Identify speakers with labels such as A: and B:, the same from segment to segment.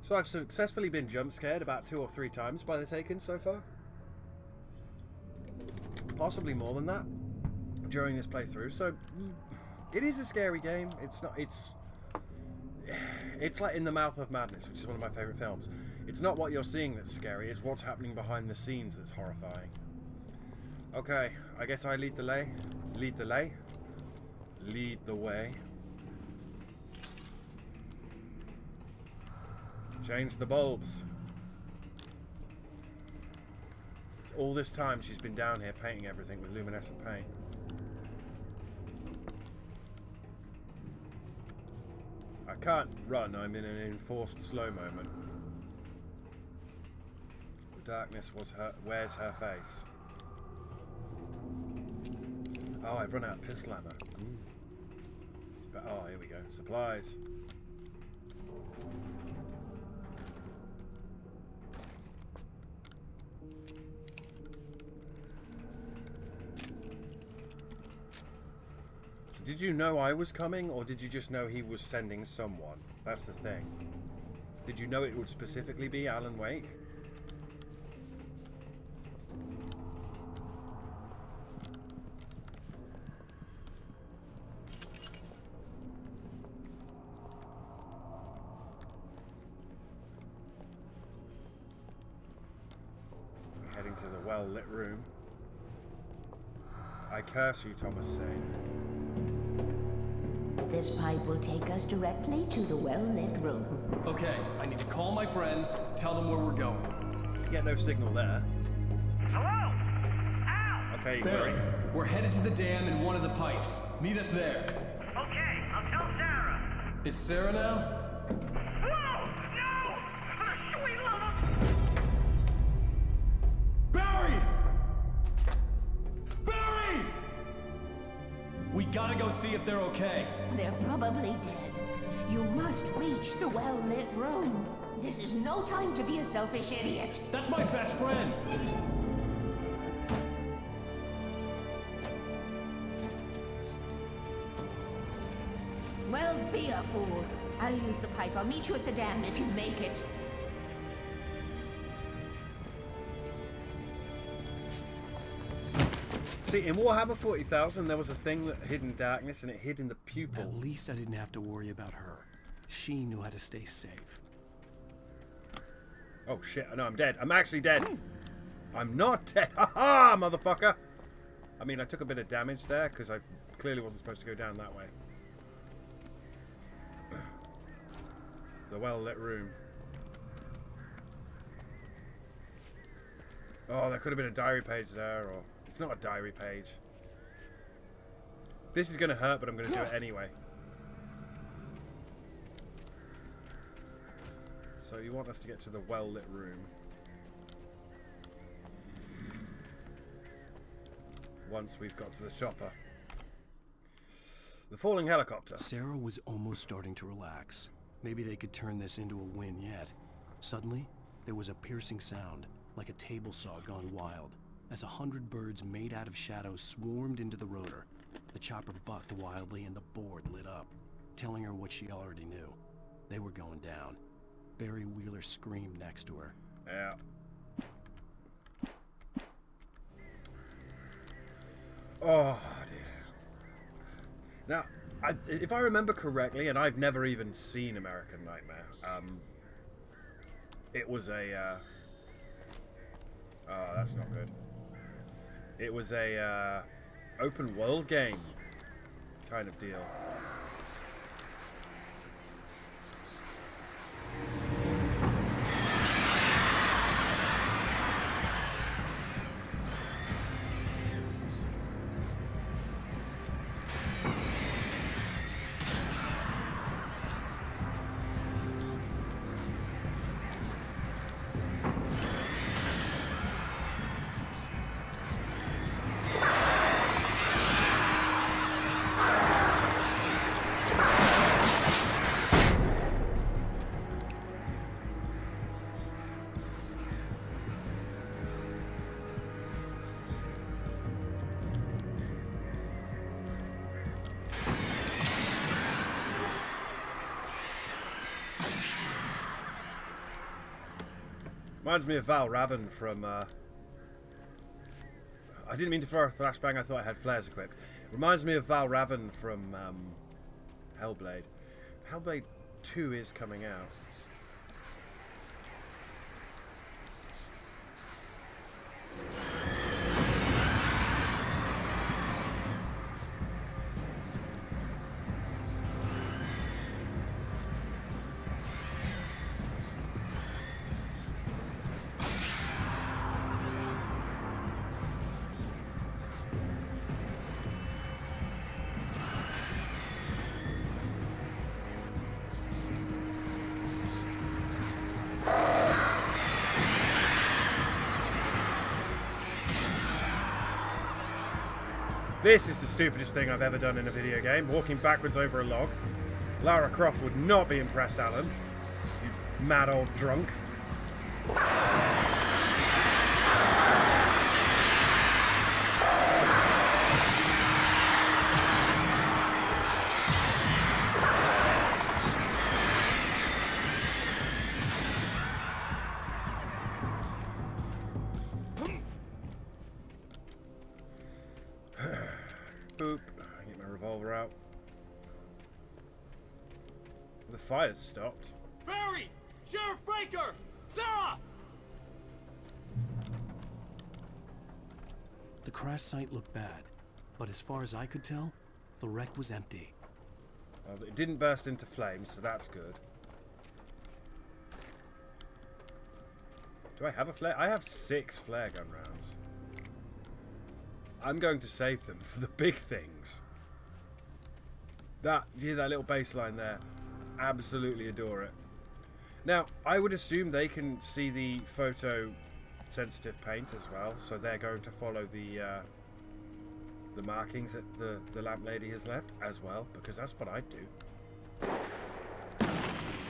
A: So I've successfully been jump scared about 2 or 3 times by the Taken so far. Possibly more than that during this playthrough. So it is a scary game. It's not. It's like In the Mouth of Madness, which is one of my favourite films. It's not what you're seeing that's scary. It's what's happening behind the scenes that's horrifying. Okay, I guess I lead the way. Lead the way. Change the bulbs. All this time she's been down here painting everything with luminescent paint. I can't run, I'm in an enforced slow moment. The darkness wears her face. Oh, I've run out of pistol ammo. Oh, here we go. Supplies. Did you know I was coming, or did you just know he was sending someone? That's the thing. Did you know it would specifically be Alan Wake? I'm heading to the well-lit room. I curse you, Thomas Sane.
B: This pipe will take us directly to the well-lit room.
C: Okay, I need to call my friends, tell them where we're going.
A: Get no signal there.
D: Hello? Al!
A: Okay,
C: Barry, we're headed to the dam in one of the pipes. Meet us there.
D: Okay, I'll tell Sarah.
C: It's Sarah now?
D: Whoa! No! For the sweet love of...
C: Barry! Barry! We gotta go see if they're okay.
B: They're probably dead. You must reach the well-lit room. This is no time to be a selfish idiot.
C: That's my best friend.
B: Well, be a fool. I'll use the pipe. I'll meet you at the dam if you make it.
A: See, in Warhammer 40,000, there was a thing that hid in darkness, and it hid in the pupil.
C: At least I didn't have to worry about her. She knew how to stay safe.
A: Oh shit, I know I'm dead. I'm actually dead. I'm not dead. Ha-ha, motherfucker! I mean, I took a bit of damage there, because I clearly wasn't supposed to go down that way. The well-lit room. Oh, there could have been a diary page there, or... It's not a diary page. This is going to hurt, but I'm going to do it anyway. So you want us to get to the well-lit room. Once we've got to the chopper. The falling helicopter.
C: Sarah was almost starting to relax. Maybe they could turn this into a win yet. Suddenly, there was a piercing sound, like a table saw gone wild. As 100 birds made out of shadows swarmed into the rotor, the chopper bucked wildly and the board lit up, telling her what she already knew. They were going down. Barry Wheeler screamed next to her.
A: Yeah. Oh, dear. Now, if I remember correctly, and I've never even seen American Nightmare, it was a... oh, that's not good. It was a open world game kind of deal. Reminds me of Val Raven from... I didn't mean to throw a flashbang, I thought I had flares equipped. Reminds me of Val Raven from Hellblade. Hellblade 2 is coming out. This is the stupidest thing I've ever done in a video game, walking backwards over a log. Lara Croft would not be impressed, Alan. You mad old drunk. Boop. Get my revolver out. The fire's stopped.
E: Barry! Sheriff Baker! Sarah!
C: The crash site looked bad, but as far as I could tell, the wreck was empty.
A: Well, it didn't burst into flames, so that's good. Do I have a flare? I have 6 flare gun rounds. I'm going to save them for the big things. That little bass line there. Absolutely adore it. Now, I would assume they can see the photo-sensitive paint as well, so they're going to follow the markings that the lamp lady has left as well, because that's what I'd do.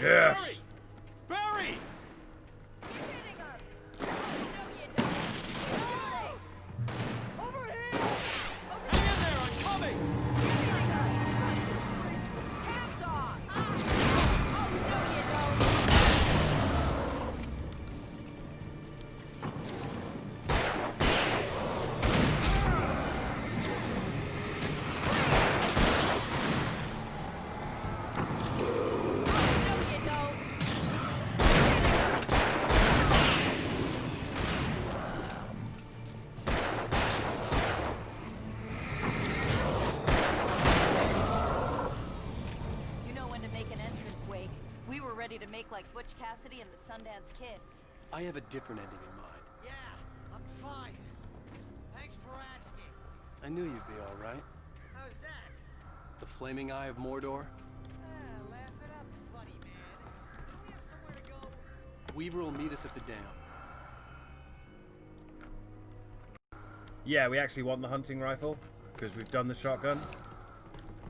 A: Yes!
E: Barry!
F: To make like Butch Cassidy and the Sundance Kid.
C: I have a different ending in mind.
E: Yeah, I'm fine. Thanks for asking.
C: I knew you'd be all right.
E: How's that?
C: The flaming eye of Mordor?
E: Laugh it up, funny man. Do we have somewhere to go?
C: Weaver will meet us at the dam.
A: Yeah, we actually want the hunting rifle, because we've done the shotgun.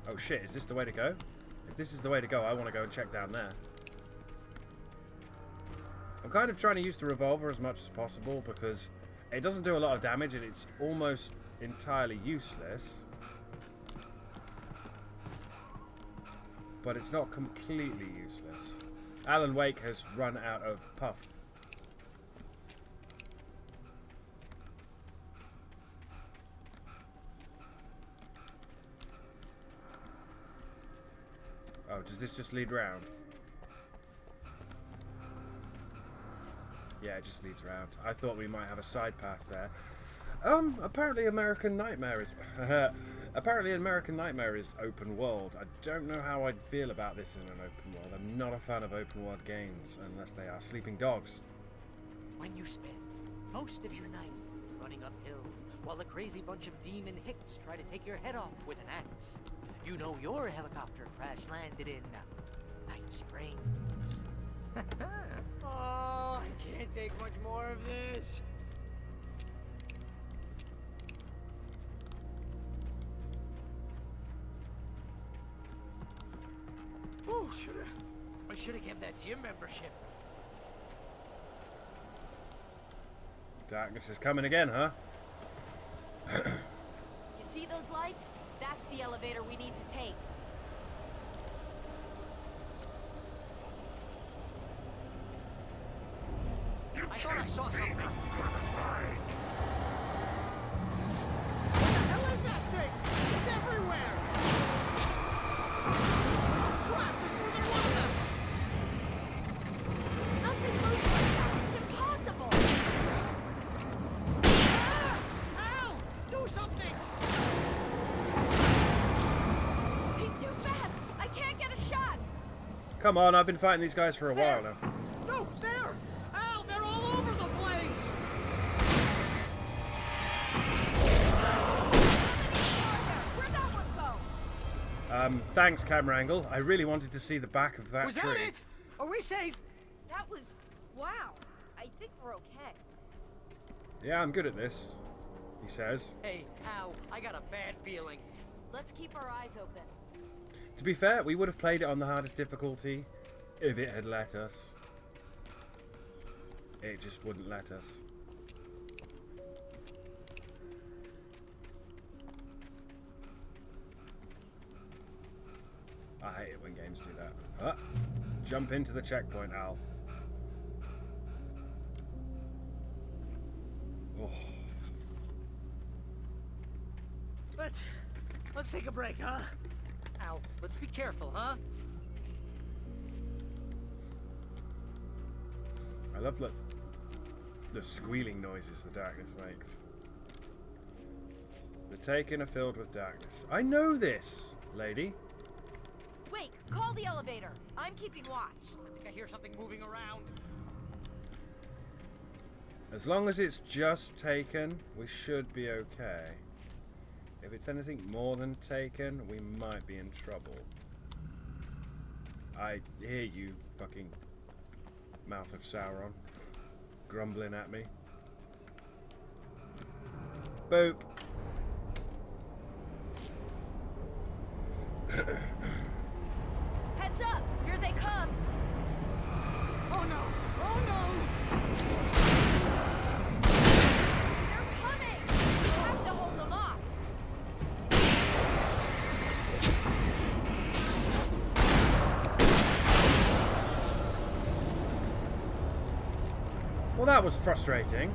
A: Oh shit, is this the way to go? If this is the way to go, I want to go and check down there. I'm kind of trying to use the revolver as much as possible because it doesn't do a lot of damage and it's almost entirely useless. But it's not completely useless. Alan Wake has run out of puff. Oh, does this just lead round? Yeah, it just leads around. I thought we might have a side path there. Apparently American Nightmare is... apparently American Nightmare is open world. I don't know how I'd feel about this in an open world. I'm not a fan of open world games, unless they are sleeping dogs.
G: When you spend most of your night running uphill, while a crazy bunch of demon hicks try to take your head off with an axe, you know your helicopter crash landed in Night Springs.
E: Oh, I can't take much more of this. Oh, I should have kept that gym membership.
A: Darkness is coming again, huh?
F: You see those lights? That's the elevator we need to take.
G: I thought I saw something.
E: What the hell is that thing? It's everywhere! Crap, there's more than one of them!
F: Nothing moves like that. It's impossible.
E: Ah! Al! Do something!
F: He's too fast. I can't get a shot.
A: Come on, I've been fighting these guys for a while now.
E: No, there! Al, they're all over the place!
F: Where'd that one go?
A: Thanks, camera angle. I really wanted to see the back of that
E: Was
A: tree.
E: that it? Are we safe?
F: That was... wow. I think we're okay.
A: Yeah, I'm good at this, he says.
G: Hey, Al, I got a bad feeling.
F: Let's keep our eyes open.
A: To be fair, we would have played it on the hardest difficulty if it had let us. It just wouldn't let us. I hate it when games do that. Jump into the checkpoint, Al. Oh.
E: Let's take a break, huh?
G: Al, let's be careful, huh?
A: I love the squealing noises the darkness makes. The Taken are filled with darkness. I know this, lady.
F: Wait, call the elevator. I'm keeping watch.
G: I think I hear something moving around.
A: As long as it's just Taken, we should be okay. If it's anything more than Taken, we might be in trouble. I hear you, fucking mouth of Sauron, grumbling at me. Boop.
F: Heads up! Here they come!
E: Oh no! Oh no!
F: They're coming! We have to hold them off!
A: Well, that was frustrating.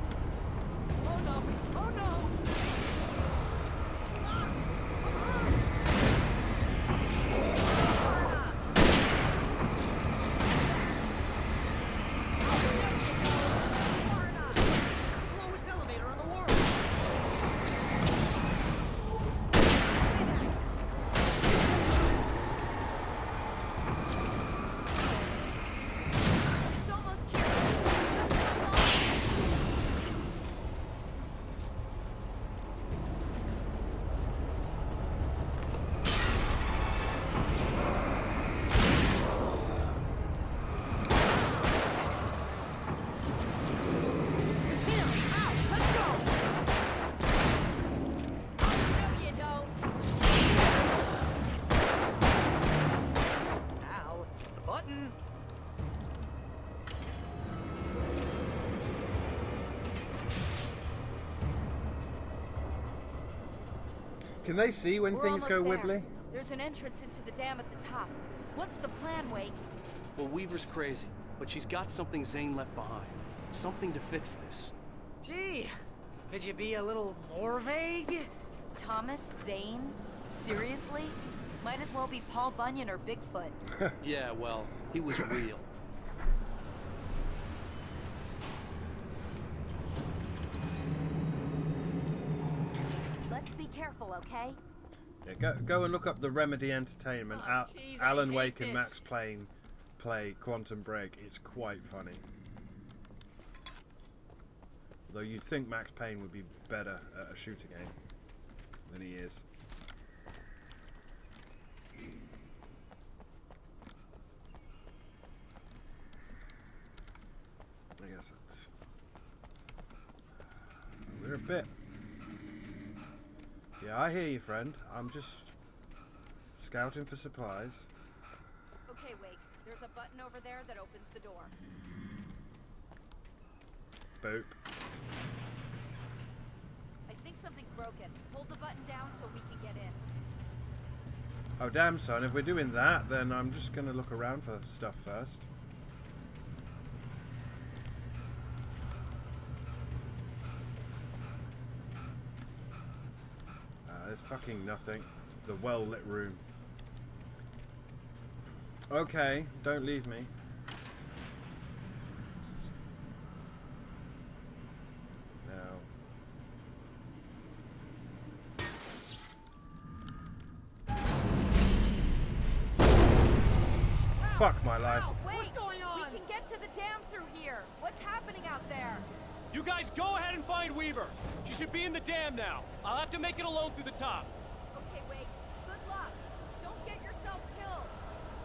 E: Oh no! Oh no! Ah, I'm hurt! The slowest elevator in the world!
F: It's almost here. Just hold on.
E: It's here! Out! Let's go!
F: No, you don't.
G: Al, the button.
A: Can they see when
F: We're
A: things go
F: almost there.
A: wibbly?
F: There's an entrance into the dam at the top. What's the plan, Wake?
C: Well, Weaver's crazy, but she's got something Zane left behind. Something to fix this.
G: Gee, could you be a little more vague?
F: Thomas Zane? Seriously? Might as well be Paul Bunyan or Bigfoot.
C: Yeah, well, he was real.
F: Let's be careful, okay?
A: Yeah, go and look up the Remedy Entertainment.
G: Oh, jeez, I
A: Alan
G: hate
A: Wake and
G: this.
A: Max Payne play Quantum Break. It's quite funny. Though you'd think Max Payne would be better at a shooter game than he is. I guess that's... We're a bit... Yeah, I hear you, friend. I'm just scouting for supplies.
F: Okay, Wake. There's a button over there that opens the door.
A: Boop.
F: I think something's broken. Hold the button down so we can get in.
A: Oh damn, son, if we're doing that, then I'm just gonna look around for stuff first. there's fucking nothing. The well-lit room. Okay, don't leave me. Now. Fuck my life.
F: Wait!
E: What's going on?
F: We can get to the dam through here. What's happening out there?
H: You guys go ahead and find Weaver. She should be in the dam now. I'll have to make it alone through the top.
F: Okay, wait. Good luck. Don't get yourself killed.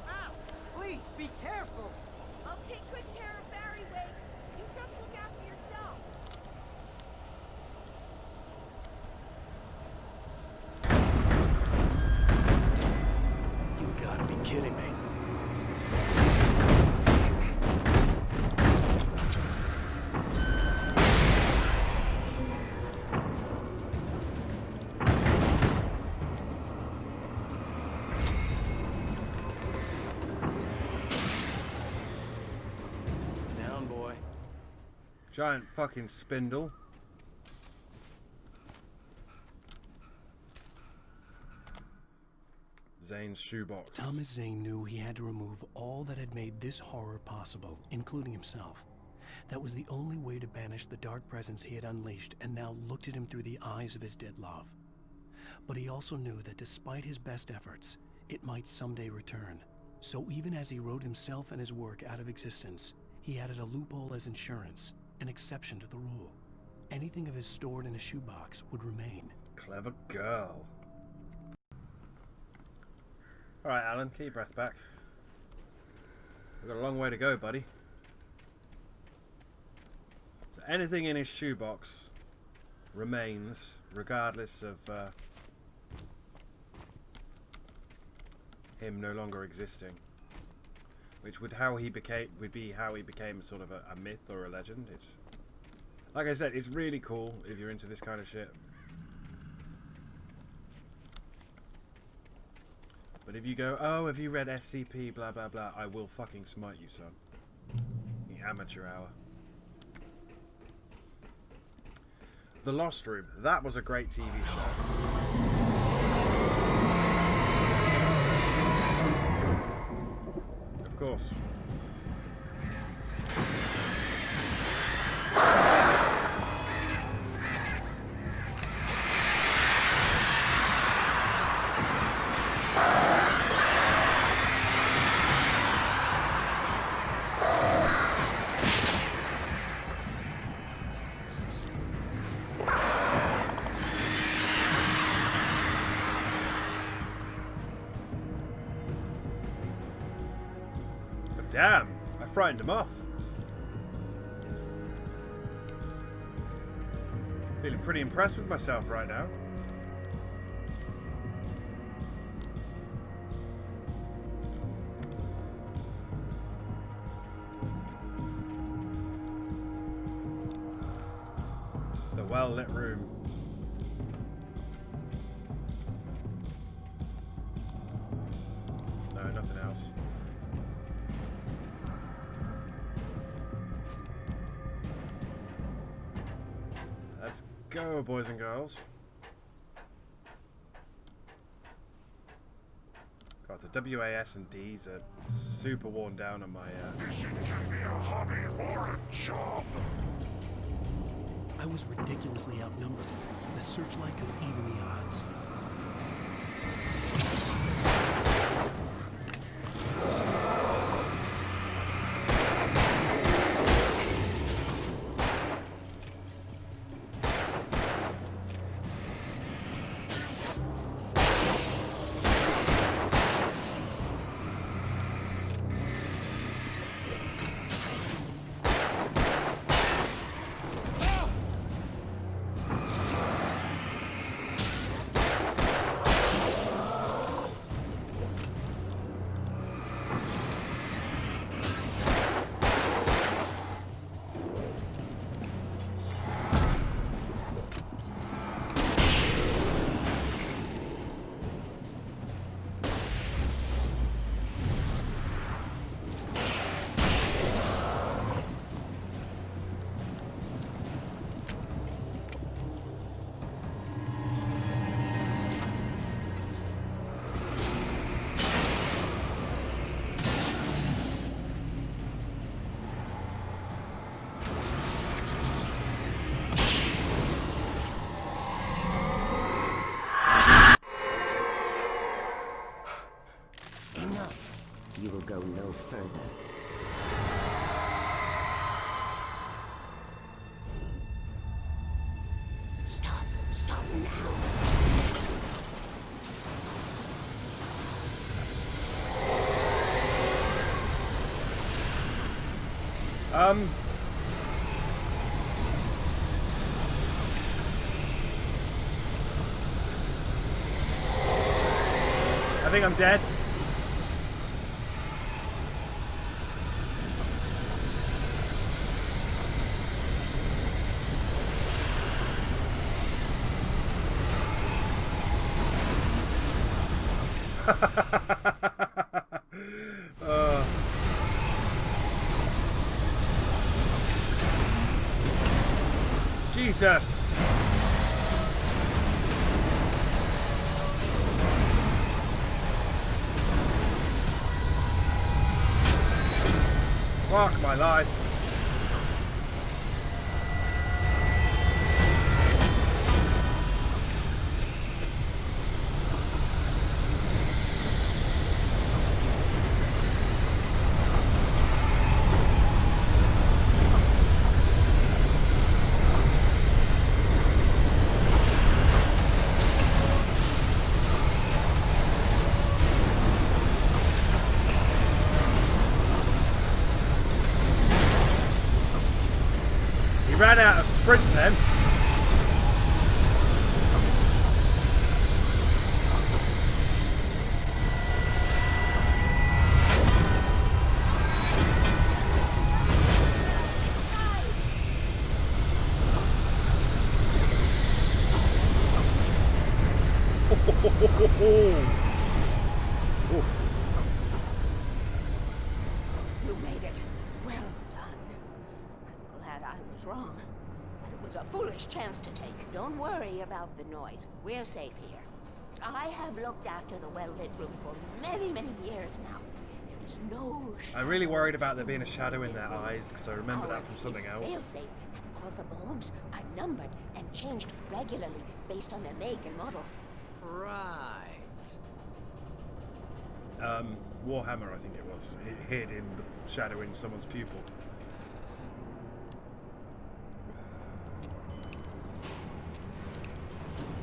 E: Ow! Please, be careful!
F: I'll take good care of Barry, Wake. You just look after yourself.
C: You gotta be kidding me. Down, boy.
A: Giant fucking spindle. Zane's shoebox.
C: Thomas Zane knew he had to remove all that had made this horror possible, including himself. That was the only way to banish the dark presence he had unleashed and now looked at him through the eyes of his dead love. But he also knew that despite his best efforts, it might someday return. So even as he wrote himself and his work out of existence, he added a loophole as insurance, an exception to the rule. Anything of his stored in a shoebox would remain.
A: Clever girl. Alright, Alan, keep your breath back. We've got a long way to go, buddy. So anything in his shoebox remains, regardless of him no longer existing. Which would be how he became sort of a myth or a legend. It's, like I said, it's really cool if you're into this kind of shit. But if you go, oh, have you read SCP, blah, blah, blah, I will fucking smite you, son. The amateur hour. The Lost Room. That was a great TV show. Of course. Damn, I frightened him off. Feeling pretty impressed with myself right now. The well-lit room. No, nothing else. Let's go, boys and girls. God, the WAS and Ds are super worn down on my...
I: This can be a hobby or a job.
C: I was ridiculously outnumbered. The searchlight could even the odds.
B: no further. Stop now.
A: I think I'm dead. Jesus. Fuck my life. He ran out of sprint then. Oof.
B: You made it. Well done. I'm glad I was wrong. But it was a foolish chance to take. Don't worry about the noise. We're safe here. I have looked after the well-lit room for many, many years now. There is no shadow.
A: I'm really worried about there being a shadow in their eyes because I remember that from something else.
B: Fail-safe, and all the bulbs are numbered and changed regularly based on their make and model.
G: Right.
A: Warhammer, I think it was. It hid in the shadow in someone's pupil.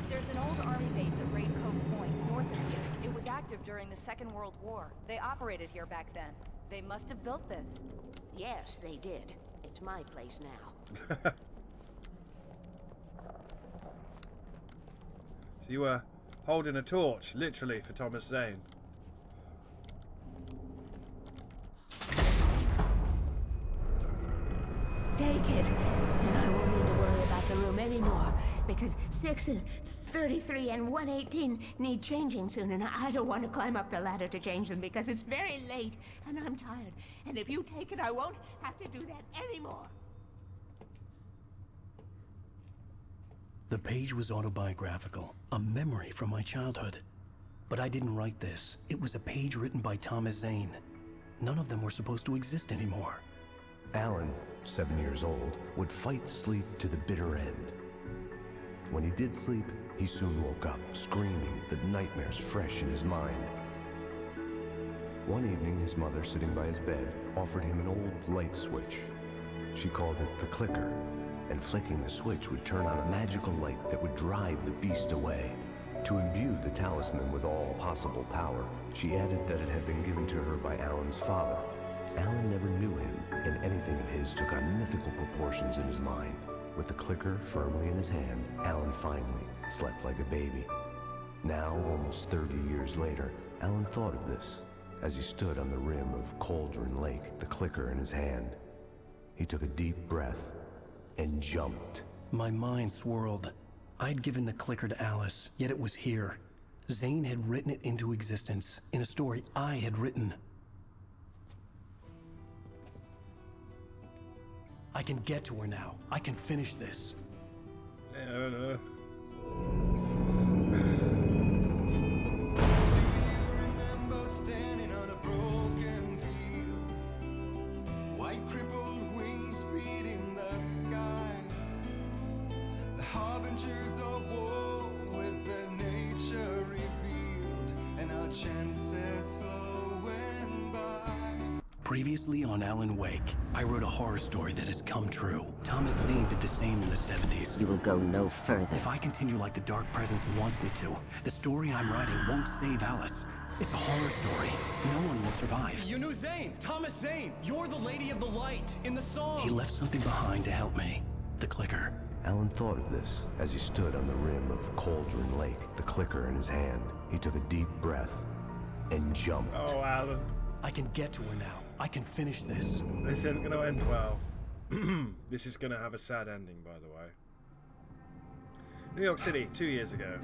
F: There's an old army base at Raincoat Point, north of here. It was active during the Second World War. They operated here back then. They must have built this.
B: Yes, they did. It's my place now.
A: So you were holding a torch, literally, for Thomas Zane.
B: Take it, and I won't need to worry about the room anymore, because 6 and 33 and 118 need changing soon, and I don't want to climb up the ladder to change them because it's very late, and I'm tired. And if you take it, I won't have to do that anymore.
C: The page was autobiographical, a memory from my childhood. But I didn't write this. It was a page written by Thomas Zane. None of them were supposed to exist anymore.
J: Alan, 7 years old, would fight sleep to the bitter end. When he did sleep, he soon woke up, screaming, the nightmares fresh in his mind. One evening, his mother, sitting by his bed, offered him an old light switch. She called it the clicker, and flicking the switch would turn on a magical light that would drive the beast away. To imbue the talisman with all possible power, she added that it had been given to her by Alan's father. Alan never knew him, and anything of his took on mythical proportions in his mind. With the clicker firmly in his hand, Alan finally slept like a baby. Now, almost 30 years later, Alan thought of this as he stood on the rim of Cauldron Lake, the clicker in his hand. He took a deep breath and jumped.
C: My mind swirled. I'd given the clicker to Alice, yet it was here. Zane had written it into existence, in a story I had written. I can get to her now. I can finish this.
A: No.
K: Remember standing on a broken field, white crippled wings beating the sky, the harbingers of war with their nature revealed, and our chances flowing by.
C: Previously on Alan Wake, I wrote a horror story that has come true. Thomas Zane did the same in the 70s.
B: You will go no further.
C: If I continue like the Dark Presence wants me to, the story I'm writing won't save Alice. It's a horror story. No one will survive.
H: You knew Zane! Thomas Zane! You're the Lady of the Light in the song!
C: He left something behind to help me. The clicker.
J: Alan thought of this as he stood on the rim of Cauldron Lake, the clicker in his hand. He took a deep breath and jumped.
A: Oh, Alan.
C: I can get to her now. I can finish this.
A: This isn't going to end well. This is going to have a sad ending, by the way. New York City, 2 years ago.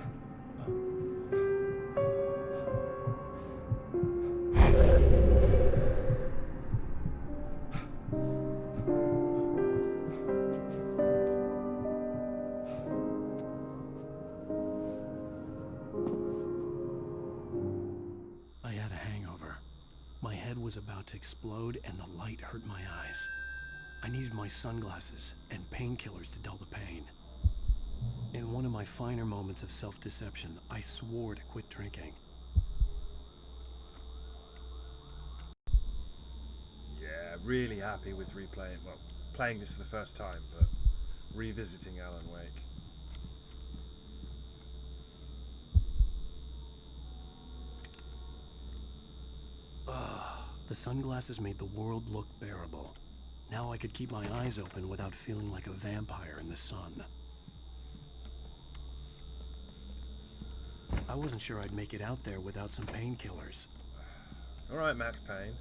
C: I had a hangover. My head was about to explode and the light hurt my eyes. I needed my sunglasses and painkillers to dull the pain. In one of my finer moments of self-deception, I swore to quit drinking.
A: Yeah, really happy with replaying, well, playing this for the first time, but revisiting Alan Wake.
C: The sunglasses made the world look bearable. Now I could keep my eyes open without feeling like a vampire in the sun. I wasn't sure I'd make it out there without some painkillers.
A: Alright, Max Payne.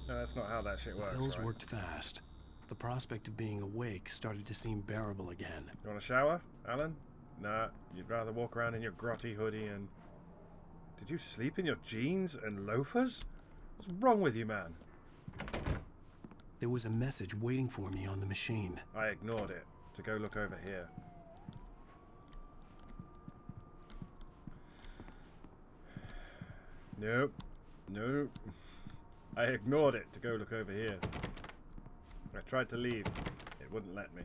A: No, that's not how that shit works,
C: Pills
A: right?
C: worked fast. The prospect of being awake started to seem bearable again.
A: You want a shower, Alan? Nah, you'd rather walk around in your grotty hoodie and... Did you sleep in your jeans and loafers? What's wrong with you, man?
C: There was a message waiting for me on the machine.
A: I ignored it to go look over here. Nope. Nope. I ignored it to go look over here. I tried to leave. It wouldn't let me.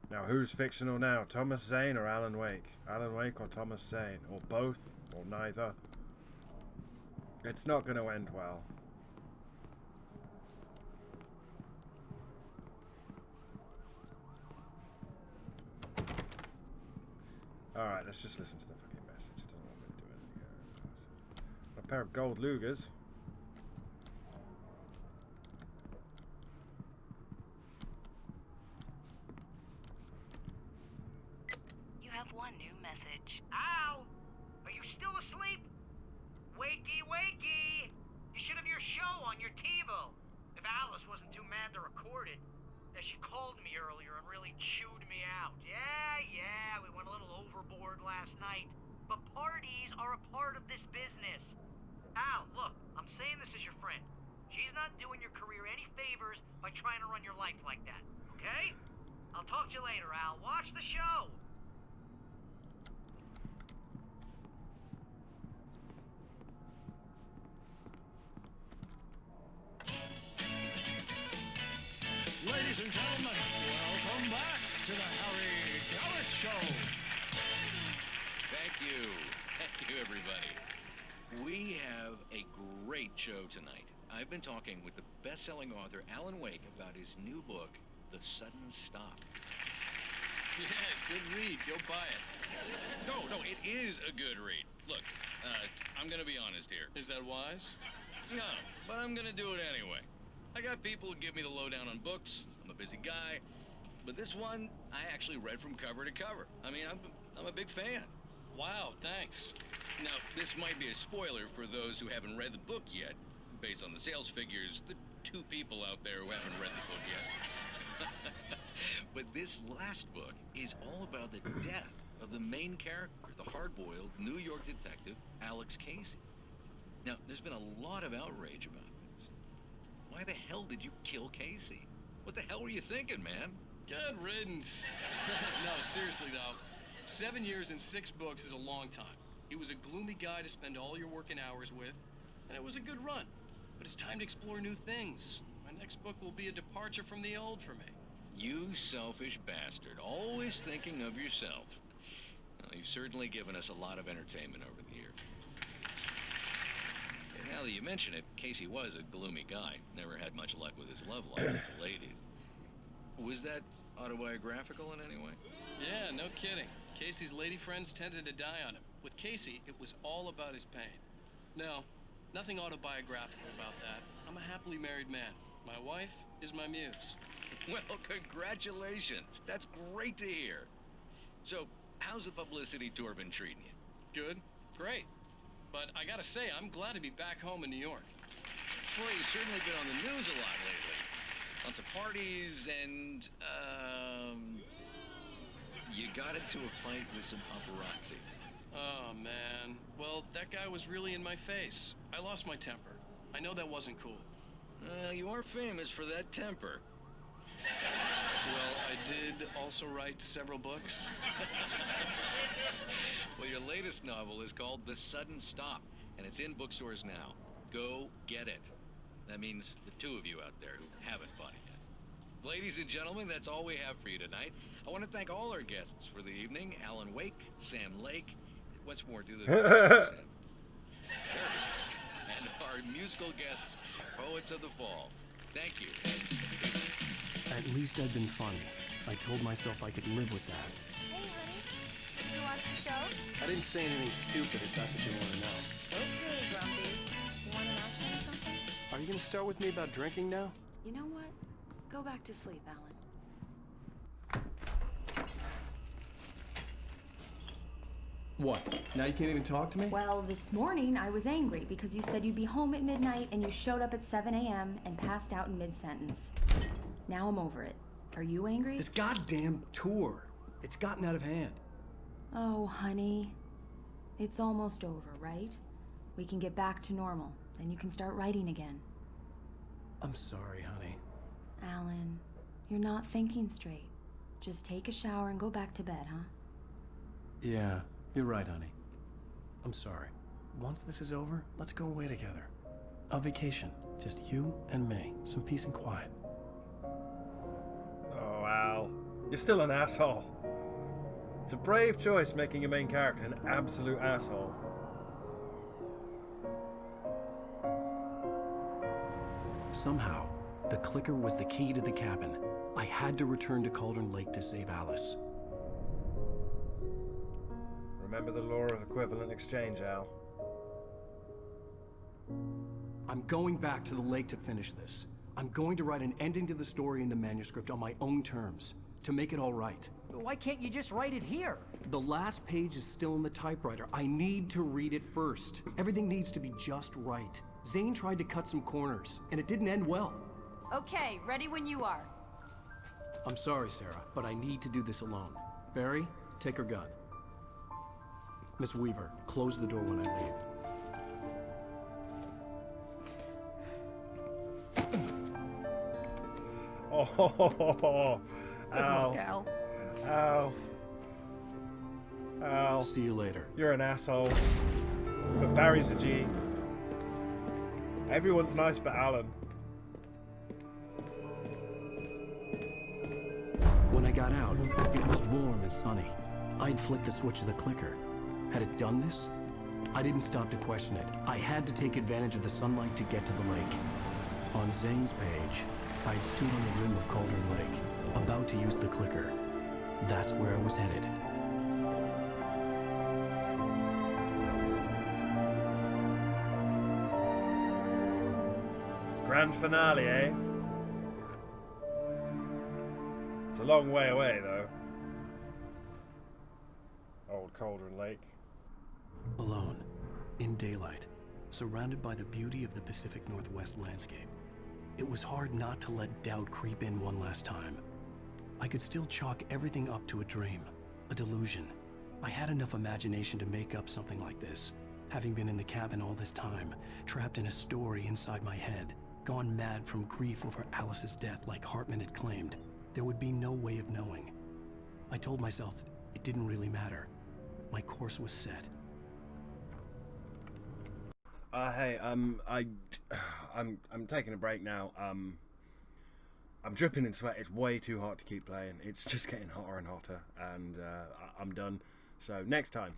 A: Now, who's fictional now? Thomas Zane or Alan Wake? Alan Wake or Thomas Zane? Or both? Or neither? It's not going to end well. Alright, let's just listen to the fucking message. It doesn't want me to do anything. A pair of gold Lugers.
L: You have one new message.
D: Ow! Are you still asleep? Wakey, wakey! You should have your show on your TiVo. If Alice wasn't too mad to record it. Yeah, she called me earlier and really chewed me out. Yeah, we went a little overboard last night. But parties are a part of this business. Al, look, I'm saying this as your friend. She's not doing your career any favors by trying to run your life like that, okay? I'll talk to you later, Al. Watch the show!
I: Ladies and gentlemen, welcome back to the Harry Garrett Show.
M: Thank you. Thank you, everybody. We have a great show tonight. I've been talking with the best-selling author Alan Wake about his new book, The Sudden Stop. Yeah, good read. Go buy it. No, it is a good read. Look, I'm gonna be honest here. Is that wise? No, but I'm gonna do it anyway. I got people who give me the lowdown on books. I'm a busy guy. But this one, I actually read from cover to cover. I mean, I'm a big fan. Wow, thanks. Now, this might be a spoiler for those who haven't read the book yet. Based on the sales figures, the 2 people out there who haven't read the book yet. But this last book is all about the death of the main character, the hard-boiled New York detective, Alex Casey. Now, there's been a lot of outrage about this. Why the hell did you kill Casey? What the hell were you thinking, man?
N: Good riddance. No, seriously though, 7 years and 6 books is a long time. He was a gloomy guy to spend all your working hours with, and it was a good run. But it's time to explore new things. My next book will be a departure from the old for me.
M: You selfish bastard, always thinking of yourself. Well, you've certainly given us a lot of entertainment over the years. And now that you mention it, Casey was a gloomy guy. Never had much luck with his love life with the ladies. Was that autobiographical in any way?
N: Yeah, no kidding. Casey's lady friends tended to die on him. With Casey, it was all about his pain. No, nothing autobiographical about that. I'm a happily married man. My wife is my muse.
M: Well, congratulations. That's great to hear. So, how's the publicity tour been treating you?
N: Good, great. But I gotta say, I'm glad to be back home in New York.
M: Well, you've certainly been on the news a lot lately. Lots of parties and, you got into a fight with some paparazzi.
N: Oh, man. Well, that guy was really in my face. I lost my temper. I know that wasn't cool.
M: You are famous for that temper.
N: Well, I did also write several books.
M: Well, your latest novel is called The Sudden Stop, and it's in bookstores now. Go get it. That means the two of you out there who haven't bought it yet. Ladies and gentlemen, that's all we have for you tonight. I want to thank all our guests for the evening. Alan Wake, Sam Lake. What's more, do the... And our musical guests, Poets of the Fall. Thank you.
C: At least I'd been funny. I told myself I could live with that.
F: Hey, honey. Did you watch the show?
C: I didn't say anything stupid if that's what you want to know.
F: Okay, Grumpy. You want an announcement or something?
C: Are you going to start with me about drinking now?
F: You know what? Go back to sleep, Alan.
C: What? Now you can't even talk to me?
O: Well, this morning I was angry because you said you'd be home at midnight and you showed up at 7 a.m. and passed out in mid-sentence. Now I'm over it. Are you angry?
C: This goddamn tour. It's gotten out of hand.
O: Oh, honey. It's almost over, right? We can get back to normal. Then you can start writing again.
C: I'm sorry, honey.
O: Alan, you're not thinking straight. Just take a shower and go back to bed, huh?
C: Yeah, you're right, honey. I'm sorry. Once this is over, let's go away together. A vacation. Just you and me. Some peace and quiet.
A: Oh, Al. You're still an asshole. It's a brave choice making your main character an absolute asshole.
C: Somehow, the clicker was the key to the cabin. I had to return to Cauldron Lake to save Alice.
A: Remember the law of equivalent exchange, Al.
C: I'm going back to the lake to finish this. I'm going to write an ending to the story in the manuscript on my own terms, to make it all right.
G: Why can't you just write it here?
C: The last page is still in the typewriter. I need to read it first. Everything needs to be just right. Zane tried to cut some corners, and it didn't end well.
F: Okay, ready when you are.
C: I'm sorry, Sarah, but I need to do this alone. Barry, take her gun. Miss Weaver, close the door when I leave.
A: Oh, Al.
F: Look, Al.
A: Al. Al.
C: See you later.
A: You're an asshole. But Barry's a G. Everyone's nice but Alan.
C: When I got out, it was warm and sunny. I'd flicked the switch of the clicker. Had it done this? I didn't stop to question it. I had to take advantage of the sunlight to get to the lake. On Zane's page, I'd stood on the rim of Cauldron Lake, about to use the clicker. That's where I was headed.
A: Grand finale, eh? It's a long way away, though. Old Cauldron Lake.
C: Alone, in daylight, surrounded by the beauty of the Pacific Northwest landscape. It was hard not to let doubt creep in one last time. I could still chalk everything up to a dream, a delusion. I had enough imagination to make up something like this, having been in the cabin all this time, trapped in a story inside my head, gone mad from grief over Alice's death like Hartman had claimed. There would be no way of knowing. I told myself it didn't really matter. My course was set.
A: Hey, I'm taking a break now. I'm dripping in sweat. It's way too hot to keep playing. It's just getting hotter and hotter, and I'm done. So next time,